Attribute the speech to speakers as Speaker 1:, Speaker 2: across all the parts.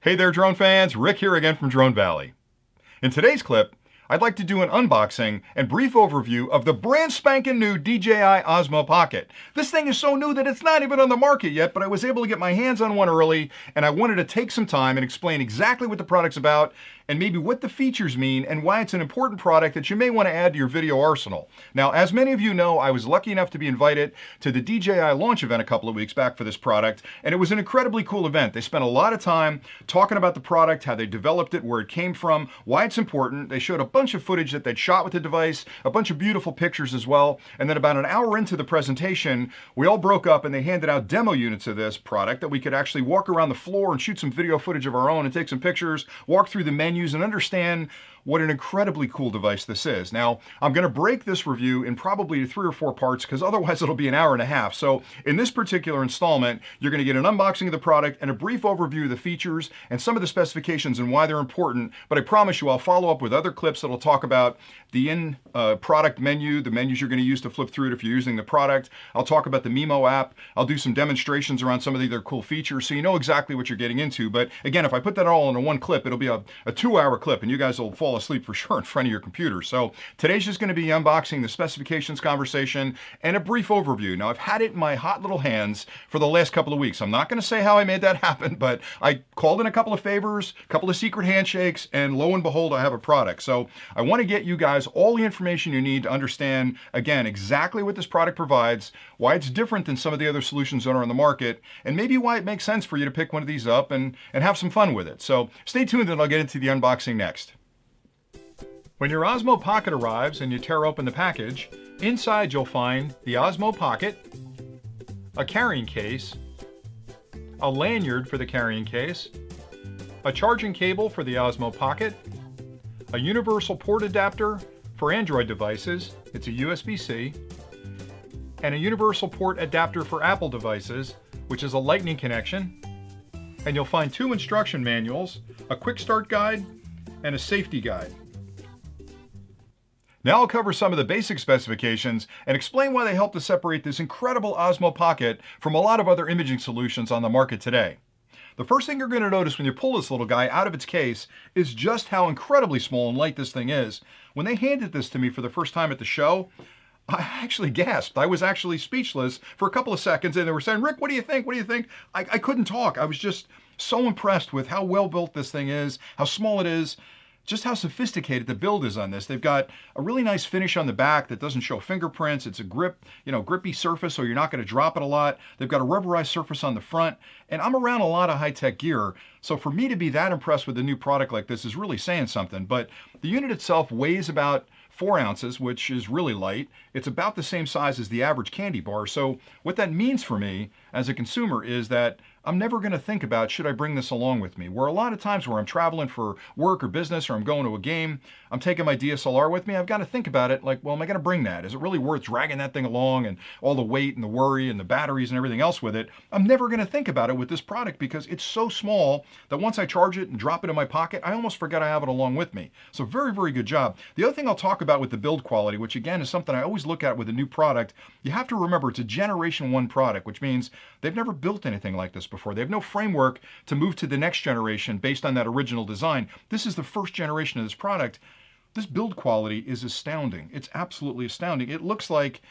Speaker 1: Hey there, drone fans. Rick here again from Drone Valley. In today's clip, I'd like to do an unboxing and brief overview of the brand spanking new DJI Osmo Pocket. This thing is so new that it's not even on the market yet, but I was able to get my hands on one early, and I wanted to take some time and explain exactly what the product's about and maybe what the features mean and why it's an important product that you may want to add to your video arsenal. Now, as many of you know, I was lucky enough to be invited to the DJI launch event a couple of weeks back for this product, and it was an incredibly cool event. They spent a lot of time talking about the product, how they developed it, where it came from, why it's important. They showed a bunch of footage that they'd shot with the device, a bunch of beautiful pictures as well, and then about an hour into the presentation, we all broke up and they handed out demo units of this product that we could actually walk around the floor and shoot some video footage of our own and take some pictures, walk through the menus, and understand what an incredibly cool device this is. Now, I'm going to break this review in probably 3 or 4 parts because otherwise it'll be an hour and a half. So in this particular installment, you're going to get an unboxing of the product and a brief overview of the features and some of the specifications and why they're important. But I promise you, I'll follow up with other clips that'll talk about the product menu, the menus you're going to use to flip through it if you're using the product. I'll talk about the Mimo app. I'll do some demonstrations around some of the other cool features so you know exactly what you're getting into. But again, if I put that all into one clip, it'll be a 2-hour clip and you guys will fall asleep for sure in front of your computer. So today's just going to be unboxing, the specifications conversation, and a brief overview. Now, I've had it in my hot little hands for the last couple of weeks. I'm not going to say how I made that happen, but I called in a couple of favors, a couple of secret handshakes, and lo and behold, I have a product. So I want to get you guys all the information you need to understand, again, exactly what this product provides, why it's different than some of the other solutions that are on the market, and maybe why it makes sense for you to pick one of these up and have some fun with it. So stay tuned and I'll get into the unboxing next. When your Osmo Pocket arrives and you tear open the package, inside you'll find the Osmo Pocket, a carrying case, a lanyard for the carrying case, a charging cable for the Osmo Pocket, a universal port adapter for Android devices, it's a USB-C, and a universal port adapter for Apple devices, which is a Lightning connection. And you'll find 2 instruction manuals, a quick start guide, and a safety guide. Now I'll cover some of the basic specifications and explain why they help to separate this incredible Osmo Pocket from a lot of other imaging solutions on the market today. The first thing you're going to notice when you pull this little guy out of its case is just how incredibly small and light this thing is. When they handed this to me for the first time at the show, I actually gasped. I was actually speechless for a couple of seconds and they were saying, "Rick, what do you think? What do you think?" I couldn't talk. I was just so impressed with how well built this thing is, how small it is, just how sophisticated the build is on this. They've got a really nice finish on the back that doesn't show fingerprints. It's a grippy surface, so you're not going to drop it a lot. They've got a rubberized surface on the front, and I'm around a lot of high-tech gear, so for me to be that impressed with a new product like this is really saying something. But the unit itself weighs about 4 ounces, which is really light. It's about the same size as the average candy bar. So what that means for me as a consumer is that I'm never going to think about, should I bring this along with me? Where a lot of times where I'm traveling for work or business or I'm going to a game, I'm taking my DSLR with me, I've got to think about it like, well, am I going to bring that? Is it really worth dragging that thing along and all the weight and the worry and the batteries and everything else with it? I'm never going to think about it with this product because it's so small that once I charge it and drop it in my pocket, I almost forget I have it along with me. So very, very good job. The other thing I'll talk about with the build quality, which again is something I always look at with a new product, you have to remember it's a generation 1 product, which means they've never built anything like this before. They have no framework to move to the next generation based on that original design. This is the first generation of this product. This build quality is astounding. It's absolutely astounding. It looks like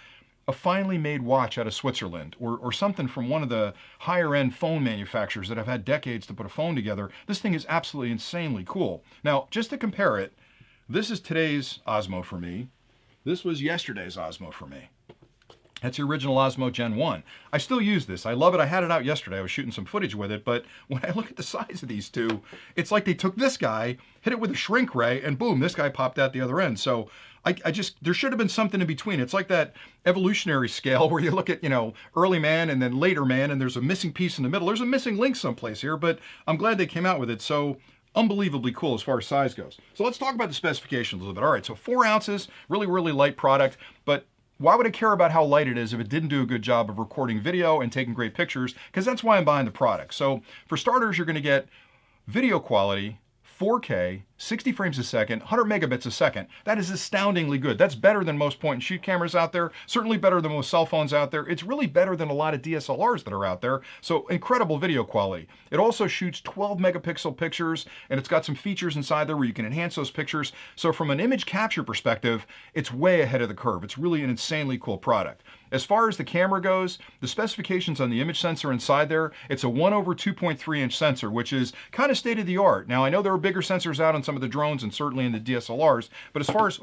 Speaker 1: a finely made watch out of Switzerland or something from one of the higher end phone manufacturers that have had decades to put a phone together. This thing is absolutely insanely cool. Now, just to compare it, this is today's Osmo for me. This was yesterday's Osmo for me. That's the original Osmo Gen 1. I still use this. I love it. I had it out yesterday. I was shooting some footage with it, but when I look at the size of these two, it's like they took this guy, hit it with a shrink ray, and boom, this guy popped out the other end. So there should have been something in between. It's like that evolutionary scale where you look at, early man and then later man, and there's a missing piece in the middle. There's a missing link someplace here, but I'm glad they came out with it. So unbelievably cool as far as size goes. So let's talk about the specifications a little bit. All right, so 4 ounces, really, really light product, but why would I care about how light it is if it didn't do a good job of recording video and taking great pictures? Because that's why I'm buying the product. So for starters, you're going to get video quality, 4K, 60 frames a second, 100 megabits a second. That is astoundingly good. That's better than most point and shoot cameras out there, certainly better than most cell phones out there. It's really better than a lot of DSLRs that are out there. So incredible video quality. It also shoots 12 megapixel pictures, and it's got some features inside there where you can enhance those pictures. So from an image capture perspective, it's way ahead of the curve. It's really an insanely cool product. As far as the camera goes, the specifications on the image sensor inside there, it's a 1/2.3-inch sensor, which is kind of state of the art. Now, I know there are bigger sensors out on some of the drones and certainly in the DSLRs, but as far as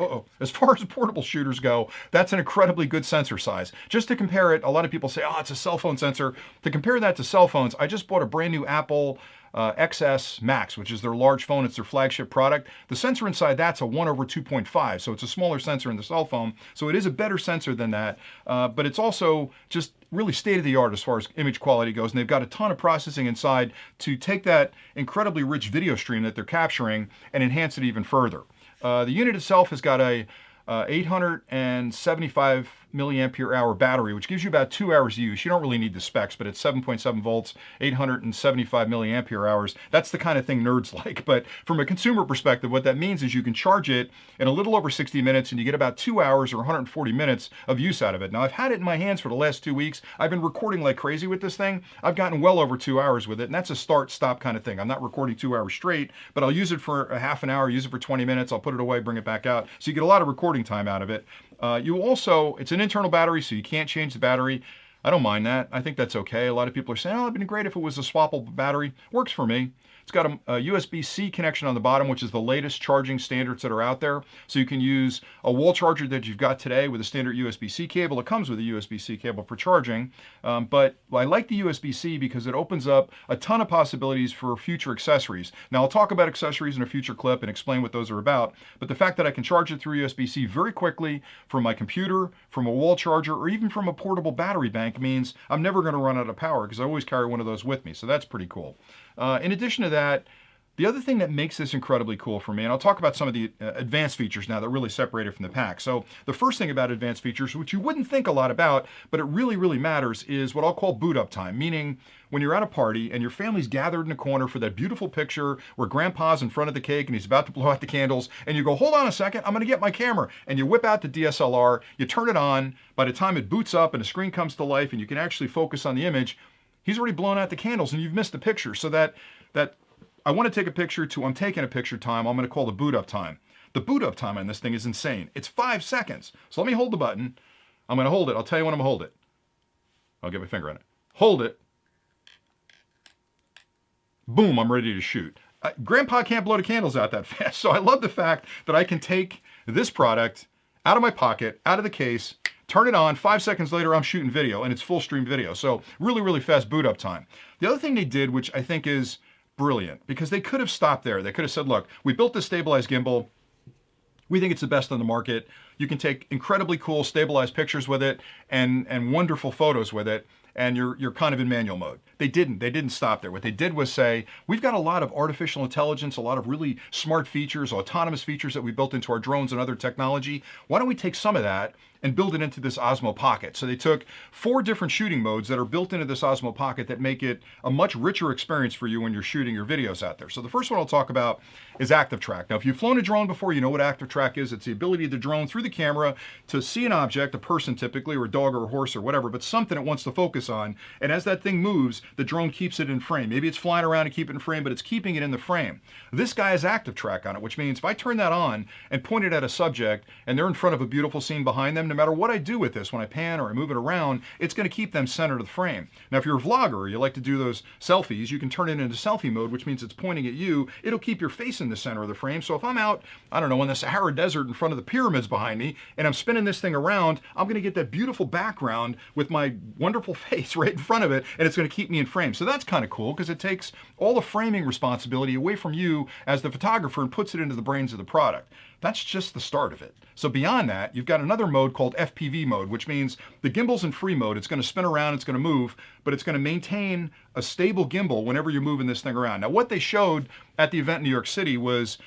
Speaker 1: portable shooters go, that's an incredibly good sensor size. Just to compare it, a lot of people say, oh, it's a cell phone sensor. To compare that to cell phones, I just bought a brand new Apple XS Max, which is their large phone. It's their flagship product. The sensor inside that's a 1/2.5, so it's a smaller sensor in the cell phone. So it is a better sensor than that, but it's also just really state of the art as far as image quality goes. And they've got a ton of processing inside to take that incredibly rich video stream that they're capturing and enhance it even further. The unit itself has got a 875 milliampere hour battery, which gives you about 2 hours use. You don't really need the specs, but it's 7.7 volts, 875 milliampere hours. That's the kind of thing nerds like. But from a consumer perspective, what that means is you can charge it in a little over 60 minutes and you get about 2 hours or 140 minutes of use out of it. Now, I've had it in my hands for the last 2 weeks. I've been recording like crazy with this thing. I've gotten well over 2 hours with it, and that's a start-stop kind of thing. I'm not recording 2 hours straight, but I'll use it for a half an hour, use it for 20 minutes, I'll put it away, bring it back out. So you get a lot of recording time out of it. It's an internal battery, so you can't change the battery. I don't mind that. I think that's okay. A lot of people are saying, oh, it'd been great if it was a swappable battery. Works for me. It's got a USB-C connection on the bottom, which is the latest charging standards that are out there. So you can use a wall charger that you've got today with a standard USB-C cable. It comes with a USB-C cable for charging. But I like the USB-C because it opens up a ton of possibilities for future accessories. Now, I'll talk about accessories in a future clip and explain what those are about. But the fact that I can charge it through USB-C very quickly from my computer, from a wall charger, or even from a portable battery bank means I'm never going to run out of power because I always carry one of those with me. So that's pretty cool. In addition to that, the other thing that makes this incredibly cool for me, and I'll talk about some of the advanced features now that really separate it from the pack. So the first thing about advanced features, which you wouldn't think a lot about, but it really, really matters, is what I'll call boot up time, meaning when you're at a party and your family's gathered in a corner for that beautiful picture where grandpa's in front of the cake and he's about to blow out the candles, and you go, hold on a second, I'm gonna get my camera. And you whip out the DSLR, you turn it on, by the time it boots up and the screen comes to life and you can actually focus on the image, he's already blown out the candles and you've missed the picture. So that I want to take a picture to I'm taking a picture time, I'm going to call the boot up time. The boot up time on this thing is insane. It's 5 seconds. So let me hold the button. I'm going to hold it. I'll tell you when I'm going to hold it. I'll get my finger on it. Hold it. Boom, I'm ready to shoot. Grandpa can't blow the candles out that fast. So I love the fact that I can take this product out of my pocket, out of the case, turn it on, 5 seconds later I'm shooting video and it's full stream video. So really, really fast boot up time. The other thing they did, which I think is brilliant, because they could have stopped there. They could have said, look, we built this stabilized gimbal. We think it's the best on the market. You can take incredibly cool stabilized pictures with it and wonderful photos with it. And you're kind of in manual mode. They didn't stop there. What they did was say, we've got a lot of artificial intelligence, a lot of really smart features, autonomous features that we built into our drones and other technology. Why don't we take some of that and build it into this Osmo Pocket? So they took 4 different shooting modes that are built into this Osmo Pocket that make it a much richer experience for you when you're shooting your videos out there. So the first one I'll talk about is active track. Now, if you've flown a drone before, you know what active track is. It's the ability of the drone through the camera to see an object, a person typically, or a dog or a horse or whatever, but something it wants to focus on. And as that thing moves, the drone keeps it in frame. Maybe it's flying around and keeping it in frame, but it's keeping it in the frame. This guy has active track on it, which means if I turn that on and point it at a subject and they're in front of a beautiful scene behind them, no matter what I do with this, when I pan or I move it around, it's going to keep them centered of the frame. Now, if you're a vlogger or you like to do those selfies, you can turn it into selfie mode, which means it's pointing at you. It'll keep your face in the center of the frame. So if I'm out, I don't know, in the Sahara Desert in front of the pyramids behind me, and I'm spinning this thing around, I'm going to get that beautiful background with my wonderful face right in front of it, and it's going to keep me in frame. So that's kind of cool because it takes all the framing responsibility away from you as the photographer and puts it into the brains of the product. That's just the start of it. So beyond that, you've got another mode called FPV mode, which means the gimbal's in free mode. It's going to spin around, it's going to move, but it's going to maintain a stable gimbal whenever you're moving this thing around. Now, what they showed at the event in New York City was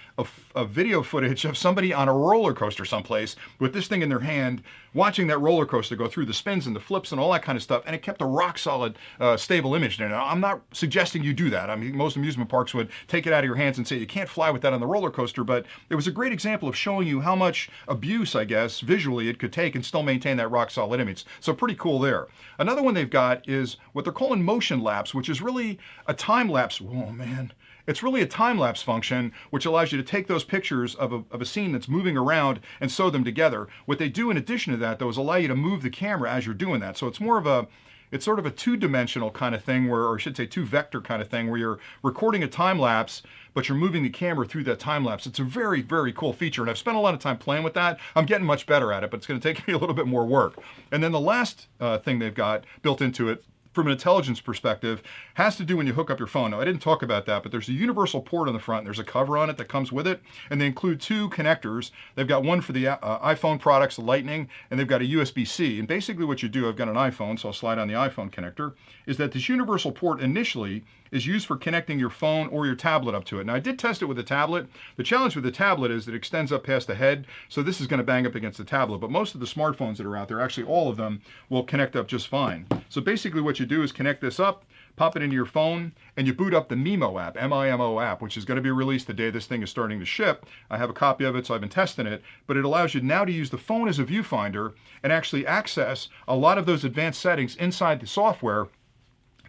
Speaker 1: a video footage of somebody on a roller coaster someplace with this thing in their hand, watching that roller coaster go through the spins and the flips and all that kind of stuff, and it kept a rock solid, stable image in it. Now, I'm not suggesting you do that. I mean, most amusement parks would take it out of your hands and say you can't fly with that on the roller coaster, but it was a great example of showing you how much abuse, I guess, visually it could take and still maintain that rock solid image. So pretty cool there. Another one they've got is what they're calling motion lapse, which is really a time lapse. Oh man. It's really a time-lapse function which allows you to take those pictures of a scene that's moving around and sew them together. What they do in addition to that, though, is allow you to move the camera as you're doing that. So it's more of a, it's sort of a two-dimensional kind of thing where, or I should say two-vector kind of thing, where you're recording a time-lapse, but you're moving the camera through that time-lapse. It's a very, very cool feature, and I've spent a lot of time playing with that. I'm getting much better at it, but it's going to take me a little bit more work. And then the last thing they've got built into it, from an intelligence perspective, has to do when you hook up your phone. Now, I didn't talk about that, but there's a universal port on the front. There's a cover on it that comes with it, and they include two connectors. They've got one for the iPhone products, the Lightning, and they've got a USB-C. And basically what you do, I've got an iPhone, so I'll slide on the iPhone connector, is that this universal port initially is used for connecting your phone or your tablet up to it. Now, I did test it with a tablet. The challenge with the tablet is that it extends up past the head, so this is going to bang up against the tablet. But most of the smartphones that are out there, actually all of them, will connect up just fine. So basically what you do is connect this up, pop it into your phone, and you boot up the MIMO app, M-I-M-O app, which is going to be released the day this thing is starting to ship. I have a copy of it, so I've been testing it, but it allows you now to use the phone as a viewfinder and actually access a lot of those advanced settings inside the software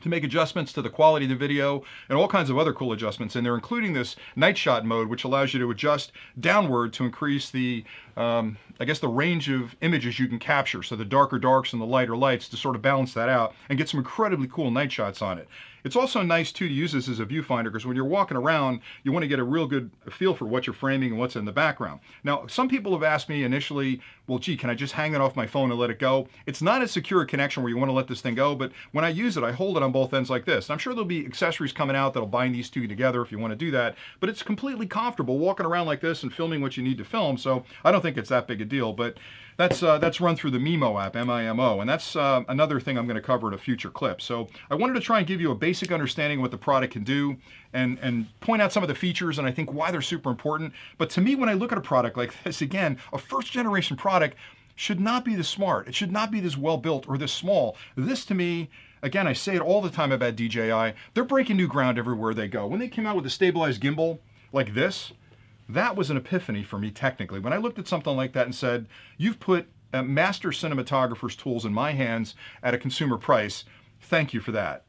Speaker 1: to make adjustments to the quality of the video and all kinds of other cool adjustments. And they're including this night shot mode, which allows you to adjust downward to increase the, I guess, the range of images you can capture. So the darker darks and the lighter lights to sort of balance that out and get some incredibly cool night shots on it. It's also nice too to use this as a viewfinder because when you're walking around, you want to get a real good feel for what you're framing and what's in the background. Now, some people have asked me initially, well, gee, can I just hang it off my phone and let it go? It's not a secure connection where you want to let this thing go, but when I use it, I hold it on both ends like this. And I'm sure there'll be accessories coming out that'll bind these two together if you want to do that, but it's completely comfortable walking around like this and filming what you need to film, so I don't think it's that big a deal, but that's run through the MIMO app, M-I-M-O, and that's another thing I'm going to cover in a future clip. So I wanted to try and give you a basic understanding of what the product can do and point out some of the features and I think why they're super important. But to me, when I look at a product like this, again, a first generation product should not be this smart. It should not be this well built or this small. This to me, again, I say it all the time about DJI, they're breaking new ground everywhere they go. When they came out with a stabilized gimbal like this, that was an epiphany for me technically. When I looked at something like that and said, you've put a master cinematographer's tools in my hands at a consumer price, thank you for that.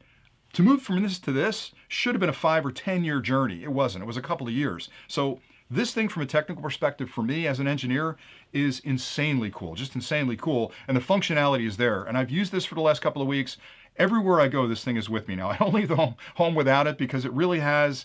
Speaker 1: To move from this to this should have been a 5 or 10 year journey. It wasn't, it was a couple of years. So this thing from a technical perspective for me as an engineer is insanely cool, just insanely cool. And the functionality is there. And I've used this for the last couple of weeks. Everywhere I go, this thing is with me now. I don't leave the home without it because it really has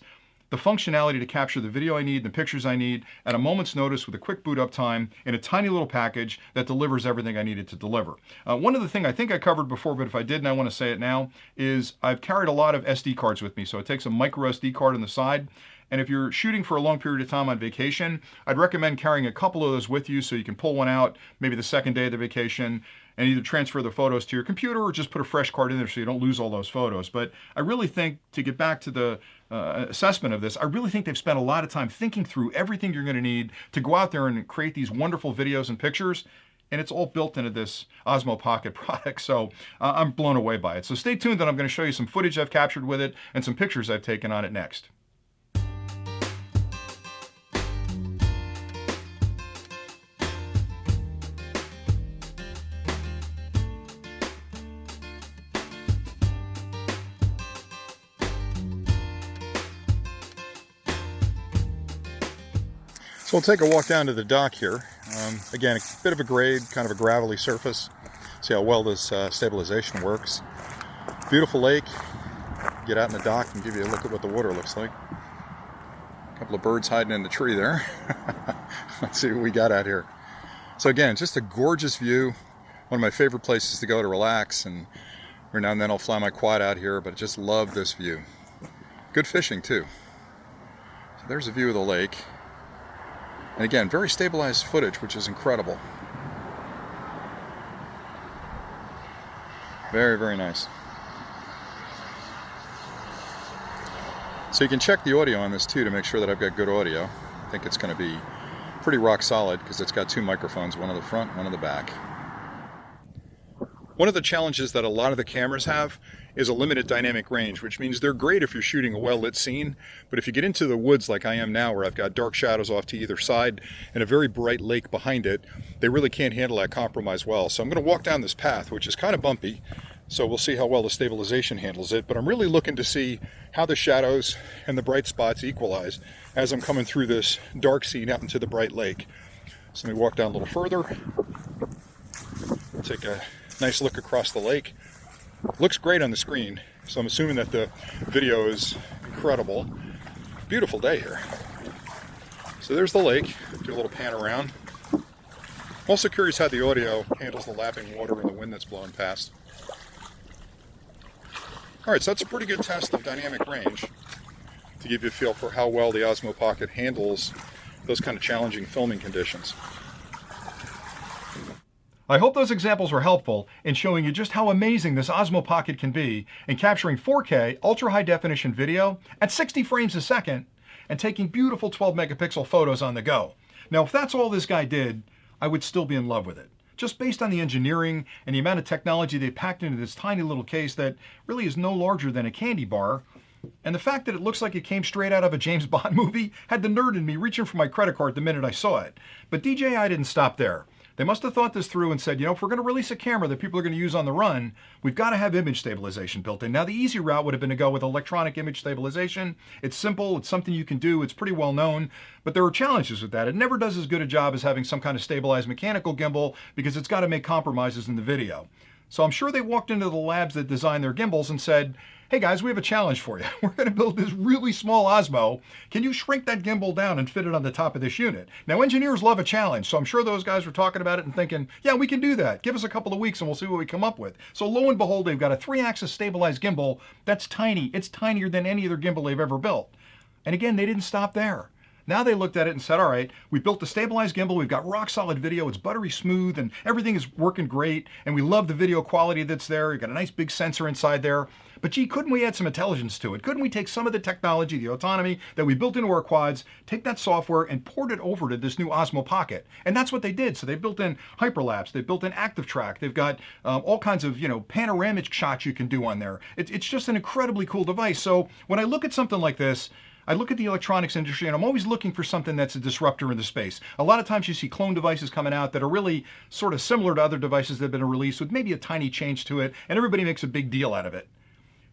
Speaker 1: the functionality to capture the video I need, the pictures I need, at a moment's notice with a quick boot up time in a tiny little package that delivers everything I needed to deliver. One of the things I think I covered before, but if I didn't, I want to say it now, is I've carried a lot of SD cards with me. So it takes a micro SD card on the side. And if you're shooting for a long period of time on vacation, I'd recommend carrying a couple of those with you so you can pull one out maybe the second day of the vacation and either transfer the photos to your computer or just put a fresh card in there so you don't lose all those photos. But I really think, to get back to the assessment of this, I really think they've spent a lot of time thinking through everything you're going to need to go out there and create these wonderful videos and pictures. And it's all built into this Osmo Pocket product, so I'm blown away by it. So stay tuned, and I'm going to show you some footage I've captured with it and some pictures I've taken on it next. So we'll take a walk down to the dock here. Again, a bit of a grade, kind of a gravelly surface. See how well this stabilization works. Beautiful lake. Get out in the dock and give you a look at what the water looks like. A couple of birds hiding in the tree there. Let's see what we got out here. So again, just a gorgeous view. One of my favorite places to go to relax, and every now and then I'll fly my quad out here, but I just love this view. Good fishing too. So there's a view of the lake. And again, very stabilized footage, which is incredible. Very, very nice. So you can check the audio on this too to make sure that I've got good audio. I think it's going to be pretty rock solid because it's got two microphones, one on the front, one on the back. One of the challenges that a lot of the cameras have is a limited dynamic range, which means they're great if you're shooting a well-lit scene, but if you get into the woods like I am now, where I've got dark shadows off to either side and a very bright lake behind it, they really can't handle that compromise well. So I'm going to walk down this path, which is kind of bumpy, so we'll see how well the stabilization handles it, but I'm really looking to see how the shadows and the bright spots equalize as I'm coming through this dark scene out into the bright lake. So let me walk down a little further. We'll take a nice look across the lake. Looks great on the screen, so I'm assuming that the video is incredible. Beautiful day here. So there's the lake. Do a little pan around. I'm also curious how the audio handles the lapping water and the wind that's blowing past. Alright, so that's a pretty good test of dynamic range to give you a feel for how well the Osmo Pocket handles those kind of challenging filming conditions. I hope those examples were helpful in showing you just how amazing this Osmo Pocket can be in capturing 4K ultra high definition video at 60 frames a second and taking beautiful 12 megapixel photos on the go. Now, if that's all this guy did, I would still be in love with it. Just based on the engineering and the amount of technology they packed into this tiny little case that really is no larger than a candy bar, and the fact that it looks like it came straight out of a James Bond movie had the nerd in me reaching for my credit card the minute I saw it. But DJI didn't stop there. They must have thought this through and said, you know, if we're going to release a camera that people are going to use on the run, we've got to have image stabilization built in. Now, the easy route would have been to go with electronic image stabilization. It's simple, it's something you can do, it's pretty well known, but there are challenges with that. It never does as good a job as having some kind of stabilized mechanical gimbal because it's got to make compromises in the video. So I'm sure they walked into the labs that design their gimbals and said, hey guys, we have a challenge for you. We're going to build this really small Osmo. Can you shrink that gimbal down and fit it on the top of this unit? Now, engineers love a challenge, so I'm sure those guys were talking about it and thinking, yeah, we can do that. Give us a couple of weeks and we'll see what we come up with. So lo and behold, they've got a 3-axis stabilized gimbal that's tiny. It's tinier than any other gimbal they've ever built. And again, they didn't stop there. Now they looked at it and said, all right, we built the stabilized gimbal, we've got rock solid video, it's buttery smooth and everything is working great, and we love the video quality that's there, you've got a nice big sensor inside there, but gee, couldn't we add some intelligence to it? Couldn't we take some of the technology, the autonomy that we built into our quads, take that software and port it over to this new Osmo Pocket? And that's what they did. So they built in hyperlapse, they built in active track, they've got all kinds of, panoramic shots you can do on there. It's just an incredibly cool device. So when I look at something like this, I look at the electronics industry and I'm always looking for something that's a disruptor in the space. A lot of times you see clone devices coming out that are really sort of similar to other devices that have been released with maybe a tiny change to it, and everybody makes a big deal out of it.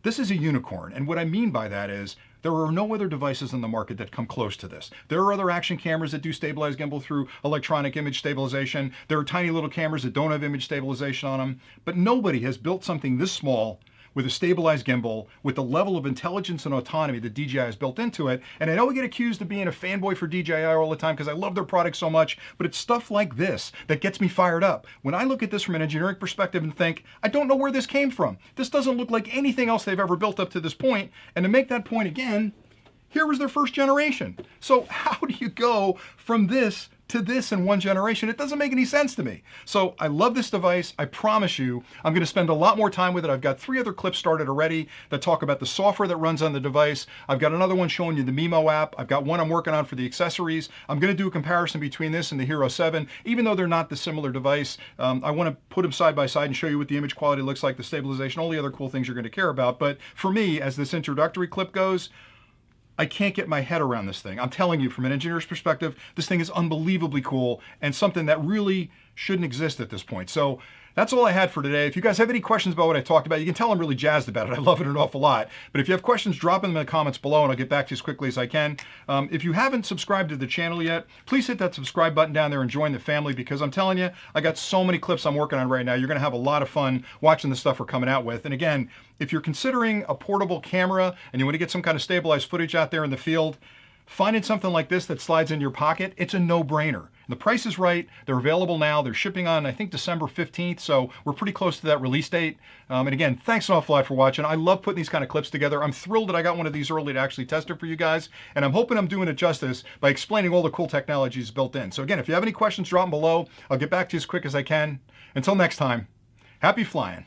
Speaker 1: This is a unicorn, and what I mean by that is there are no other devices on the market that come close to this. There are other action cameras that do stabilized gimbal through electronic image stabilization. There are tiny little cameras that don't have image stabilization on them, but nobody has built something this small with a stabilized gimbal, with the level of intelligence and autonomy that DJI has built into it. And I know we get accused of being a fanboy for DJI all the time because I love their product so much, but it's stuff like this that gets me fired up. When I look at this from an engineering perspective and think, I don't know where this came from. This doesn't look like anything else they've ever built up to this point. And to make that point again, here was their first generation. So how do you go from this to this in one generation? It doesn't make any sense to me. So I love this device. I promise you, I'm going to spend a lot more time with it. I've got 3 other clips started already that talk about the software that runs on the device. I've got another one showing you the Mimo app. I've got one I'm working on for the accessories. I'm going to do a comparison between this and the Hero 7. Even though they're not the similar device, I want to put them side by side and show you what the image quality looks like, the stabilization, all the other cool things you're going to care about. But for me, as this introductory clip goes, I can't get my head around this thing. I'm telling you, from an engineer's perspective, this thing is unbelievably cool and something that really shouldn't exist at this point. So that's all I had for today. If you guys have any questions about what I talked about, you can tell I'm really jazzed about it. I love it an awful lot. But if you have questions, drop them in the comments below and I'll get back to you as quickly as I can. If you haven't subscribed to the channel yet, please hit that subscribe button down there and join the family, because I'm telling you, I got so many clips I'm working on right now. You're going to have a lot of fun watching the stuff we're coming out with. And again, if you're considering a portable camera and you want to get some kind of stabilized footage out there in the field, finding something like this that slides in your pocket, it's a no-brainer. And the price is right. They're available now. They're shipping on, I think, December 15th, so we're pretty close to that release date. And again, thanks an awful lot for watching. I love putting these kind of clips together. I'm thrilled that I got one of these early to actually test it for you guys, and I'm hoping I'm doing it justice by explaining all the cool technologies built in. So again, if you have any questions, drop them below. I'll get back to you as quick as I can. Until next time, happy flying.